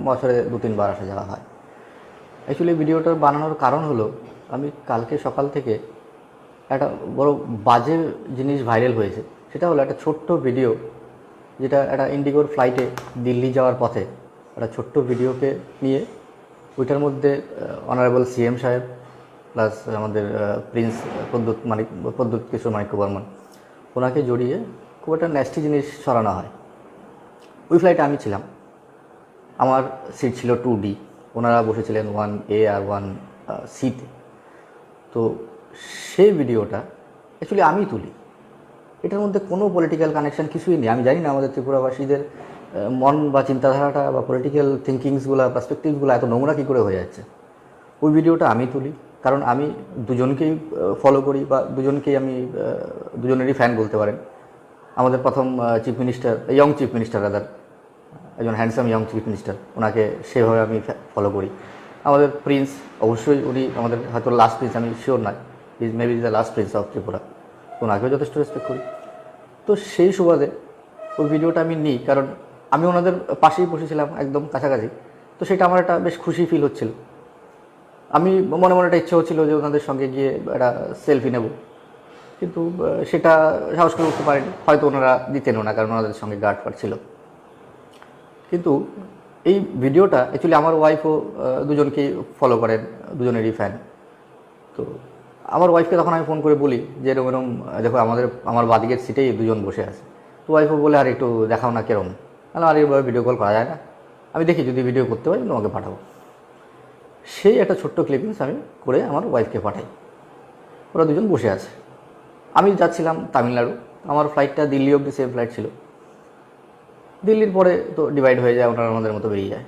বছরে 2-3 বার আসা যাওয়া হয়। অ্যাকচুয়ালি ভিডিওটা বানানোর কারণ হলো, আমি কালকে সকাল থেকে একটা বড় বাজে জিনিস ভাইরাল হয়েছে। সেটা হলো একটা ছোট্ট ভিডিও, যেটা একটা ইন্ডিগোর ফ্লাইটে দিল্লি যাওয়ার পথে একটা ছোট্ট ভিডিওকে নিয়ে, ওইটার মধ্যে অনারেবল সিএম সাহেব প্লাস আমাদের প্রিন্স প্রদ্যুৎ কিশোর মাণিক্য বর্মন, ওনাকে জড়িয়ে খুব একটা ন্যাস্টি জিনিস ছড়ানো হয়। ওই ফ্লাইটে আমি ছিলাম, আমার সিট ছিল 2D, ওনারা বসেছিলেন 1A আর 1Cতে। তো সেই ভিডিওটা অ্যাকচুয়ালি আমি তুলি। এটার মধ্যে কোনো পলিটিক্যাল কানেকশান কিছুই নেই। আমি জানি না আমাদের ত্রিপুরাবাসীদের মন বা চিন্তাধারাটা বা পলিটিক্যাল থিঙ্কিংসগুলো, পার্সপেক্টিভসগুলো এত নোংরা কী করে হয়ে যাচ্ছে। ওই ভিডিওটা আমি তুলি, কারণ আমি দুজনকেই ফলো করি বা দুজনেরই ফ্যান বলতে পারেন। আমাদের প্রথম chief minister, young chief minister rather, একজন হ্যান্ডসাম ইয়ং চিফ মিনিস্টার, ওনাকে সেভাবে আমি ফলো করি। আমাদের প্রিন্স, অবশ্যই উনি আমাদের হয়তো লাস্ট প্রিন্স, আমি শিওর নয়, is maybe the last Prince of Tripura, ওনাকেও যথেষ্ট রেসপেক্ট করি। তো সেই সুবাদে ওই ভিডিওটা আমি নিই, কারণ আমি ওনাদের পাশেই বসেছিলাম, একদম কাছাকাছি। তো সেটা আমার একটা বেশ খুশি ফিল হচ্ছিল। আমি মনে মনে একটা ইচ্ছে হচ্ছিলো যে ওনাদের সঙ্গে গিয়ে একটা সেলফি নেব, কিন্তু সেটা সাহস করে উঠতে পারিনি। হয়তো ওনারা দিতেনও না, কারণ ওনাদের সঙ্গে গার্ড ফার্ড ছিল। কিন্তু এই ভিডিওটা অ্যাকচুয়ালি আমার ওয়াইফও দুজনকেই ফলো করেন, দুজনেরই ফ্যান। তো আমার ওয়াইফকে তখন আমি ফোন করে বলি যে এরকম দেখো আমার বাদিকের সিটেই দুজন বসে আছে। তো ওয়াইফও বলে, আর একটু দেখাও না কেরম। আর এইভাবে ভিডিও কল করা যায় না, আমি দেখি যদি ভিডিও করতে পারি তোমাকে পাঠাবো। সেই একটা ছোট্ট ক্লিপিংস আমি করে আমার ওয়াইফকে পাঠাই। ওরা দুজন বসে আছে, আমি যাচ্ছিলাম তামিলনাড়ু। আমার ফ্লাইটটা দিল্লি অবধি সেম ফ্লাইট ছিল। দিল্লির পরে তো ডিভাইড হয়ে যায়, ওনারা আমাদের মতো বেরিয়ে যায়।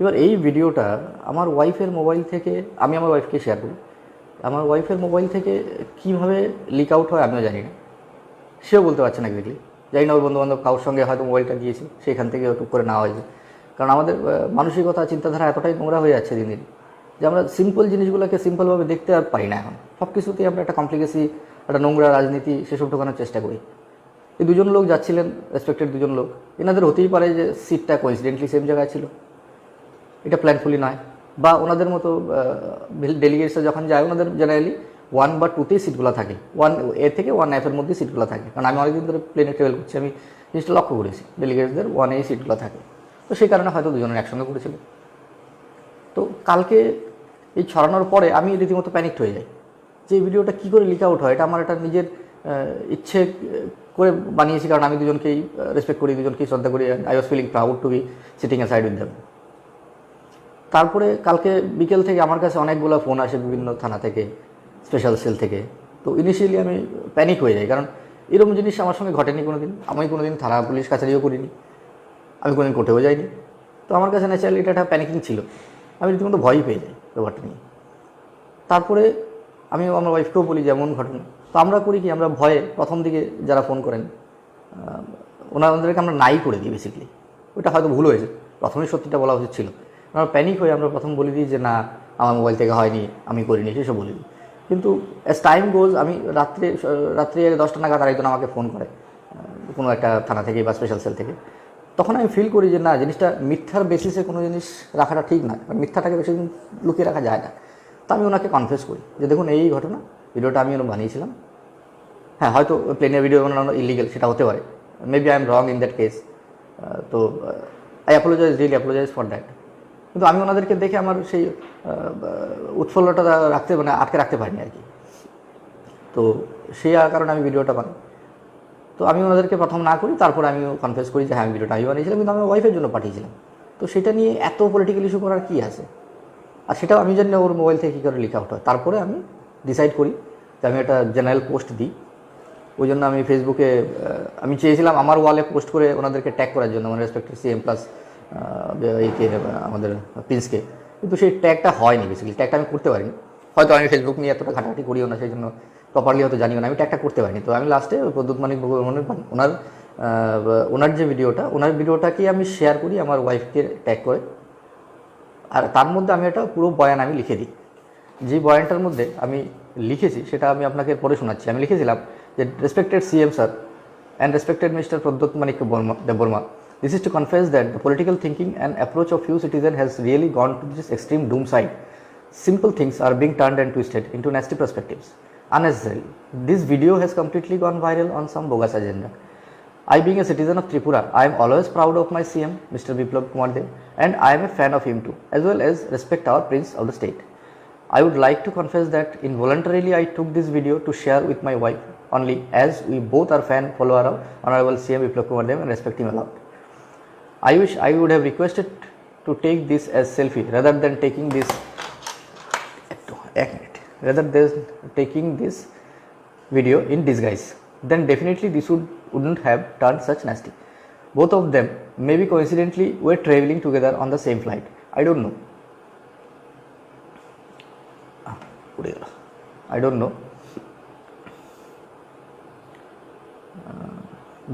এবার এই ভিডিওটা আমার ওয়াইফের মোবাইল থেকে, আমি আমার ওয়াইফকে শেয়ার করি, আমার ওয়াইফের মোবাইল থেকে কীভাবে লিক আউট হয় আমিও জানি না, সেও বলতে পারছে না এক্স্যাক্টলি। জানি না ওর বন্ধুবান্ধব কারোর সঙ্গে হয়তো মোবাইলটা গিয়েছে, সেখান থেকে টুক করে নেওয়া হয়েছে। কারণ আমাদের মানসিকতা, চিন্তাধারা এতটাই নোংরা হয়ে যাচ্ছে দিন দিন, যে আমরা সিম্পল জিনিসগুলোকে সিম্পলভাবে দেখতে আর পারি না। এখন সব কিছুতেই আমরা একটা কমপ্লিকেসি, একটা নোংরা রাজনীতি, সেসব ঢোকানোর চেষ্টা করি। এই দুজন লোক যাচ্ছিলেন, রেসপেক্টেড দুজন লোক, এনাদের হতেই পারে যে সিটটা কোইন্সিডেন্টলি সেম জায়গায় ছিল, এটা প্ল্যানফুলি নয়। বা ওনাদের মতো ডেলিগেটসরা যখন যায়, ওনাদের জেনারেলি 1 বা 2তেই সিটগুলো থাকে, 1A থেকে 1F-এর মধ্যে সিটগুলো থাকে। কারণ আমি অনেকদিন ধরে প্লেনে ট্রাভেল করছি, আমি জিনিসটা লক্ষ্য করেছি, ডেলিগেটসদের 1A সিটগুলো থাকে। তো সেই কারণে হয়তো দুজনের একসঙ্গে করেছিল। তো কালকে এই ছড়ানোর পরে আমি রীতিমতো প্যানিকড হয়ে যাই যে এই ভিডিওটা কী করে লিক আউট হয়। এটা আমার একটা নিজের ইচ্ছে করে বানিয়েছি, কারণ আমি দুজনকেই রেসপেক্ট করি, দুজনকেই শ্রদ্ধা করি, and I was feeling proud to be sitting aside with them. তারপরে কালকে বিকেল থেকে আমার কাছে অনেকগুলো ফোন আসে বিভিন্ন থানা থেকে, স্পেশাল সেল থেকে। তো ইনিশিয়ালি আমি প্যানিক হয়ে যাই, কারণ এরকম জিনিস আমার সঙ্গে ঘটেনি কোনো দিন। আমি কোনো দিন থানা পুলিশ কাছারিও করিনি, আমি কোনো দিন কোর্টেও যাইনি। তো আমার কাছে ন্যাচারালি এটা একটা প্যানিকিং ছিল, আমি রীতিমতো ভয়ই পেয়ে যাই ব্যাপারটা নিয়ে। তারপরে আমি আমার ওয়াইফকেও বলি যেমন ঘটনা। তো আমরা করি কি, আমরা ভয়ে প্রথম দিকে যারা ফোন করেন ওনাদেরকে আমরা নাই করে দিই বেসিক্যালি। ওইটা হয়তো ভুল হয়েছে, প্রথমেই সত্যিটা বলা উচিত ছিল। আমরা প্যানিক হয়ে আমরা প্রথম বলে দিই যে না, আমার মোবাইল থেকে হয়নি, আমি করিনি, সেসব বলে দিই। কিন্তু অ্যাজ টাইম গোজ, আমি রাত্রে 10টা নাগাদ আরেকজন আমাকে ফোন করে কোনো একটা থানা থেকে বা স্পেশাল সেল থেকে। তখন আমি ফিল করি যে না, জিনিসটা মিথ্যার বেসিসে কোনো জিনিস রাখাটা ঠিক না, কারণ মিথ্যাটাকে বেশি দিন লুকিয়ে রাখা যায় না। তো আমি ওনাকে কনফেস করি যে দেখুন এই ঘটনা, ভিডিওটা আমি বানিয়েছিলাম। হ্যাঁ, হয়তো প্লেনের ভিডিও বানানো ইলিগাল, সেটা হতে পারে, maybe I am wrong in that case. তো I apologise, really apologise for that. কিন্তু আমি ওনাদেরকে দেখে আমার সেই উৎফুল্লতা আটকে রাখতে পারিনি আর কি। তো সেই কারণে আমি ভিডিওটা বানাই। তো আমি ওনাদেরকে প্রথম না করি, তারপরে আমিও কনফেস করি যে হ্যাঁ, আমি ভিডিওটা আমি বানিয়েছিলাম, কিন্তু আমি ওয়াইফের জন্য পাঠিয়েছিলাম। তো সেটা নিয়ে এত পলিটিক্যাল ইস্যু করার কী আছে? আর সেটাও আমি জানি না ওর মোবাইল থেকে কী করে লিক আউট হয়। তারপরে আমি ডিসাইড করি যে আমি একটা জেনারেল পোস্ট দিই। ওই জন্য আমি ফেসবুকে আমি চেয়েছিলাম আমার ওয়ালে পোস্ট করে ওনাদেরকে ট্যাগ করার জন্য, মানে রেসপেক্টেড সিএম প্লাস এইকে, আমাদের প্রিন্সকে। কিন্তু সেই ট্যাগটা হয়নি, বেসিক্যালি ট্যাগটা আমি করতে পারিনি। হয়তো আমি ফেসবুক নিয়ে এতটা ঘাটাঘাটি করিও না, সেই জন্য প্রপারলি হয়তো জানিও না, আমি ট্যাগটা করতে পারিনি। তো আমি লাস্টে প্রদ্যুৎ মাণিক্য ওনার যে ওনার ভিডিওটাকে আমি শেয়ার করি আমার ওয়াইফকে ট্যাগ করে। আর তার মধ্যে আমি একটা পুরো বয়ান আমি লিখে দিই। যে বয়ানটার মধ্যে আমি লিখেছি সেটা আমি আপনাকে পড়ে শোনাচ্ছি। আমি লিখেছিলাম যে respected CM sir and respected mister Pradyot Manikya Debbarma, This is to confess that the political thinking and approach of few citizens has really gone to this extreme doom side. Simple things are being turned and twisted into nasty perspectives unnecessarily. This video has completely gone viral on some bogus agenda. I, being a citizen of Tripura, I am always proud of my CM, Mr. Biplab Kumar Dev, and I am a fan of him too, as well as respect our prince of the state. I would like to confess that involuntarily I took this video to share with my wife only, as we both are fan follower of Honorable CM Biplab Kumar Dev and respect him a lot. I wish I would have requested to take this as selfie rather than taking this video in disguise. Then definitely this wouldn't have turned such nasty. Both of them maybe coincidentally were traveling together on the same flight. I don't know.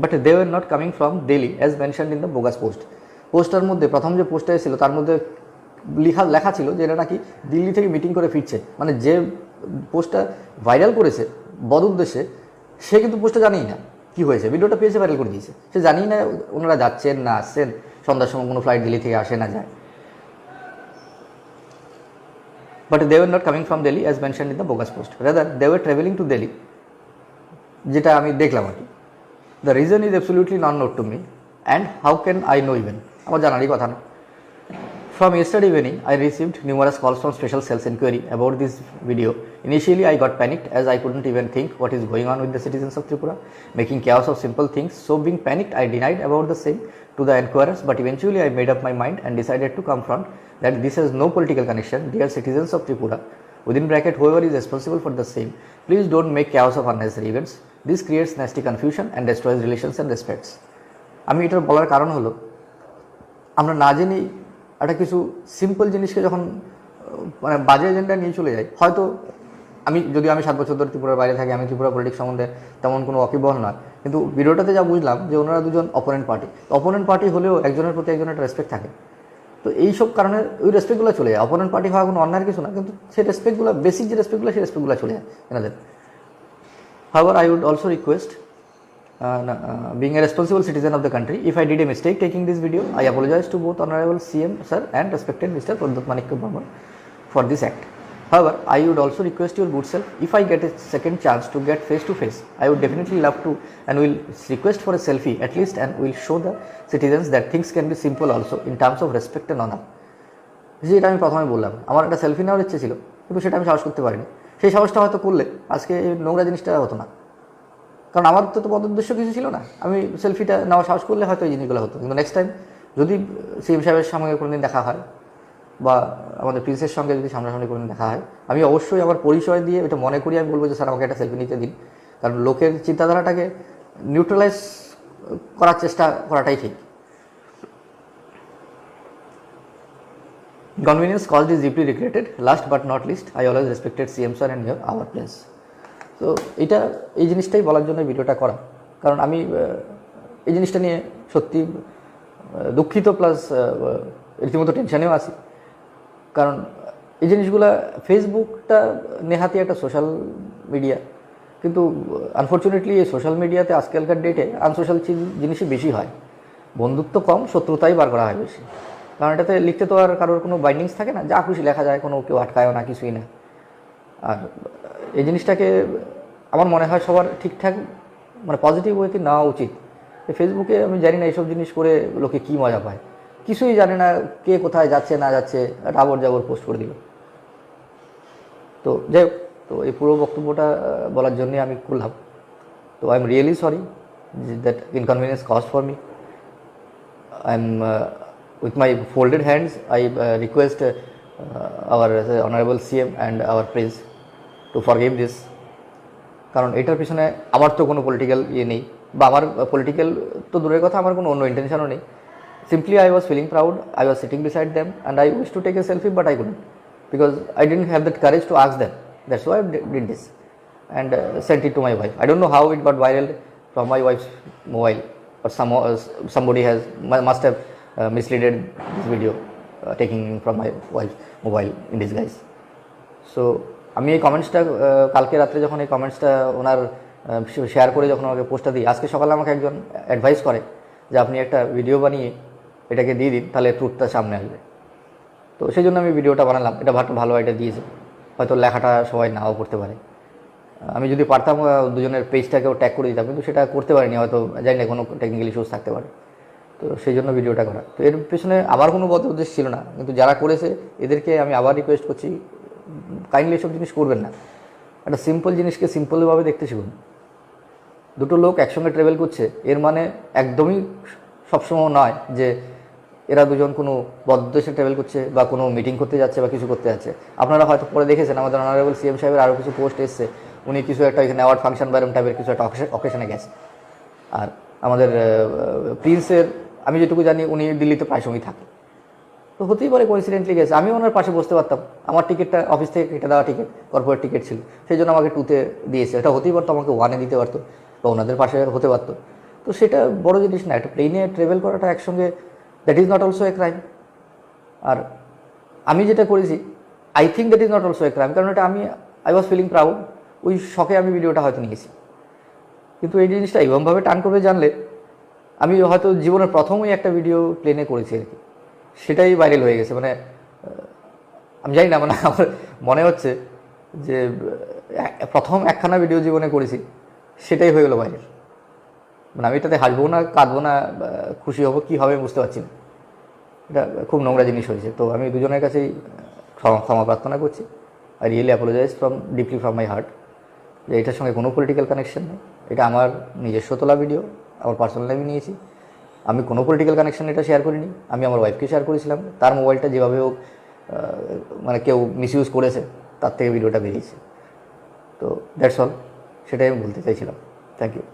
But they were not coming from Delhi as mentioned in the bogus post. Poster মধ্যে প্রথম যে পোস্টটা ছিল তার মধ্যে লেখা ছিল যে এটা নাকি দিল্লি থেকে মিটিং করে ফিরছে। মানে যে পোস্টটা ভাইরাল করেছে বদ উদ্দেশ্যে সে কিন্তু পোস্টটা জানেই না কি হয়েছে, ভিডিওটা পেয়েছে ভাইরাল করে দিয়েছে, সে জানেই না ওনারা যাচ্ছেন না আসছেন, সন্ধ্যার সময় কোনো ফ্লাইট দিল্লি থেকে আসে না যায়। But they were not coming from Delhi as mentioned in the bogus post. Rather, they were traveling to Delhi. যেটা আমি দেখলাম আর কি। The reason is absolutely not known to me, and how can I know even? আমার জানারই কথা না। From yesterday evening, I received numerous calls from special cells inquiry about this video. Initially, I got panicked as I couldn't even think what is going on with the citizens of Tripura, making chaos of simple things. So being panicked, I denied about the same to the inquirers, but eventually I made up my mind and decided to confront that this has no political connection. Dear citizens of Tripura, within bracket whoever is responsible for the same, please don't make chaos of unnecessary events. This creates nasty confusion and destroys relations and respects. আমি এটার বলার কারণ হলো আমরা না জেনেই একটা কিছু সিম্পল জিনিসকে যখন মানে বাজে এজেন্ডা নিয়ে চলে যাই। হয়তো আমি 7 বছর ধরে ত্রিপুরার বাইরে থাকি, আমি ত্রিপুরা পলিটিক্স সম্বন্ধে তেমন কোনো ওয়াকিবহাল নয়, কিন্তু ভিডিওটাতে যা বুঝলাম যে ওনারা দুজন অপোনেন্ট পার্টি হলেও একজনের প্রতি একজনের একটা রেসপেক্ট থাকে। তো এইসব কারণে ওই রেসপেক্টগুলো চলে যায়। অপোনেন্ট পার্টি হওয়া কোনো অন্যায়ের কিছু না, কিন্তু সেই রেসপেক্টগুলো বেসিক যে রেসপেক্টগুলো সেই রেসপেক্টগুলো চলে যায় এনাদের। However, I would also request, being a responsible citizen of the country, if I did a mistake taking this video, I apologize to both Honorable CM sir and respected Mr. Pradut Manikya Burman for this act. However, I would also request your good self, if I get a second chance to get face to face, I would definitely love to and will request for a selfie at least, and will show the citizens that things can be simple also in terms of respect and honor. যেটা আমি প্রথমে বললাম, আমার একটা selfie নেওয়ার ইচ্ছে ছিল, কিন্তু সেটা আমি সাহস করতে পারিনি। সেই সাহসটা হয়তো করলে আজকে এই নোংরা জিনিসটা হতো না, কারণ আমার তো উদ্দেশ্য কিছু ছিল না। আমি সেলফিটা নেওয়া সাহস করলে হয়তো এই জিনিসগুলো হতো। কিন্তু নেক্সট টাইম যদি সিএম সাহেবের সঙ্গে কোনোদিন দেখা হয় বা আমাদের প্রিন্সের সঙ্গে যদি সামনাসামনি কোনোদিন দেখা হয়, আমি অবশ্যই আমার পরিচয় দিয়ে এটা মনে করি আমি বলবো যে স্যার আমাকে একটা সেলফি নিতে দিন, কারণ লোকের চিন্তাধারাটাকে নিউট্রালাইজ করার চেষ্টা করাটাই ঠিক। Convenience caused is deeply regretted. Last but not least, I always respected CM sir and our prince. তো এই জিনিসটাই বলার জন্য ভিডিওটা করা, কারণ আমি এই জিনিসটা নিয়ে সত্যি দুঃখিত, প্লাস রীতিমতো টেনশনেও আছি। কারণ এই জিনিসগুলো, ফেসবুকটা নেহাতি একটা সোশ্যাল মিডিয়া, কিন্তু আনফর্চুনেটলি এই সোশ্যাল মিডিয়াতে আজকালকার ডেটে আনসোশ্যাল জিনিসই বেশি হয়। বন্ধুত্ব কম, শত্রুতাই বার করা হয় বেশি, কারণ এটাতে লিখতে তো আর কারোর কোনো বাইন্ডিংস থাকে না, যা খুশি লেখা যায়, কোনো কেউ আটকায়ও না, কিছুই না। আর এই জিনিসটাকে আমার মনে হয় সবার ঠিকঠাক মানে পজিটিভ ওয়েতে নেওয়া উচিত। ফেসবুকে আমি জানি না এইসব জিনিস করে লোকে কী মজা পায়, কিছুই জানে না, কে কোথায় যাচ্ছে না যাচ্ছে, একটা আবর জাবর পোস্ট করে দিল। তো যাই হোক, তো এই পুরো বক্তব্যটা বলার জন্যই আমি করলাম। তো I am really sorry that inconvenience cost for me. I am with my folded hands, I request our honorable CM and our prince to forgive this, কারণ এটার পিছনে আমার তো কোনো পলিটিক্যাল নেই, বা আমার পলিটিক্যাল তো দূরের কথা, আমার কোনো অন্য ইন্টেনশনও নেই। Simply I was feeling proud, I was sitting beside them and I wished to take a selfie, but I couldn't because I didn't have that courage to ask them. That's why I did this and sent it to my wife. I don't know how it got viral from my wife's mobile, but somebody must have misleaded this video taking from my wife's mobile in disguise. So আমি এই কমেন্টসটা কালকে রাত্রে যখন এই কমেন্টসটা ওনার share করে যখন আমাকে পোস্টটা দিই, আজকে সকালে আমাকে একজন অ্যাডভাইস করে যে আপনি একটা ভিডিও বানিয়ে এটাকে দিয়ে দিন, তাহলে ট্রুথটা সামনে আসবে। তো সেই জন্য আমি ভিডিওটা বানালাম। এটা ভালো আইডিয়া দিয়েছে। হয়তো লেখাটা সবাই নাও পড়তে পারে। আমি যদি পারতাম দুজনের পেজটাকেও ট্যাগ করে দিতাম, কিন্তু সেটা করতে পারিনি, হয়তো জানি না কোনো টেকনিক্যাল ইস্যুস থাকতে পারে। তো সেই জন্য ভিডিওটা করা। তো এর পেছনে আমার কোনো বদ উদ্দেশ্য ছিল না, কিন্তু যারা করেছে এদেরকে আমি আবার রিকোয়েস্ট করছি, কাইন্ডলি এসব জিনিস করবেন না। একটা সিম্পল জিনিসকে সিম্পলভাবে দেখতে শিখুন। দুটো লোক একসঙ্গে ট্রাভেল করছে, এর মানে একদমই সবসময় নয় যে এরা দুজন কোনো বদদেশে ট্রাভেল করছে বা কোনো মিটিং করতে যাচ্ছে বা কিছু করতে যাচ্ছে। আপনারা হয়তো পরে দেখেছেন আমাদের অনারেবল সিএম সাহেবের আরও কিছু পোস্ট এসছে, উনি কিছু একটা এখানে অ্যাওয়ার্ড ফাংশন বা এরকম টাইপের কিছু একটা অকেশনে গেছে। আর আমাদের প্রিন্সের আমি যেটুকু জানি উনি দিল্লিতে প্রায় সময় থাকে। তো হতেই পারে কোইন্সিডেন্টলি গেছে। আমিও ওনার পাশে বসতে পারতাম, আমার টিকিটটা অফিস থেকে কেটে দেওয়া টিকিট, কর্পোরেট টিকিট ছিল, সেই জন্য আমাকে 2-তে দিয়েছে। এটা হতেই পারতো আমাকে 1-এ দিতে পারতো বা ওনাদের পাশে হতে পারতো। তো সেটা বড় জিনিস না। একটা প্লেনে ট্রাভেল করাটা একসঙ্গে, that is not also a crime. আর আমি যেটা করেছি, I think that is not also a crime, কারণ এটা আই ওয়াজ ফিলিং প্রাউড। ওই শখে আমি ভিডিওটা হয়তো নিয়েছি। কিন্তু এই জিনিসটা এরকমভাবে টান করবে জানলে, আমি হয়তো জীবনের প্রথমই একটা ভিডিও প্লেনে করেছি আর কি, সেটাই ভাইরাল হয়ে গেছে। মানে আমি জানি না, মানে আমার মনে হচ্ছে যে প্রথম একখানা ভিডিও জীবনে করেছি, সেটাই হয়ে গেলো ভাইরাল। মানে আমি এটাতে হাসবো না, কাঁদবো না, খুশি হবো, কী হবে বুঝতে পারছি না। এটা খুব নোংরা জিনিস হয়েছে। তো আমি দুজনের কাছেই ক্ষমা প্রার্থনা করছি। I really apologize deeply from my heart, যে এটার সঙ্গে কোনো পলিটিক্যাল কানেকশন নেই। এটা আমার নিজস্ব তোলা ভিডিও, আমার পার্সোনাল আমি নিয়েছি। আমি কোনো পলিটিক্যাল কানেকশন এটা শেয়ার করিনি। আমি আমার ওয়াইফকে শেয়ার করেছিলাম, তার মোবাইলটা যেভাবে হোক মানে কেউ মিসইউজ করেছে, তার থেকে ভিডিওটা বেরিয়েছে। তো দ্যাটস অল, সেটাই আমি বলতে চাইছিলাম। Thank you.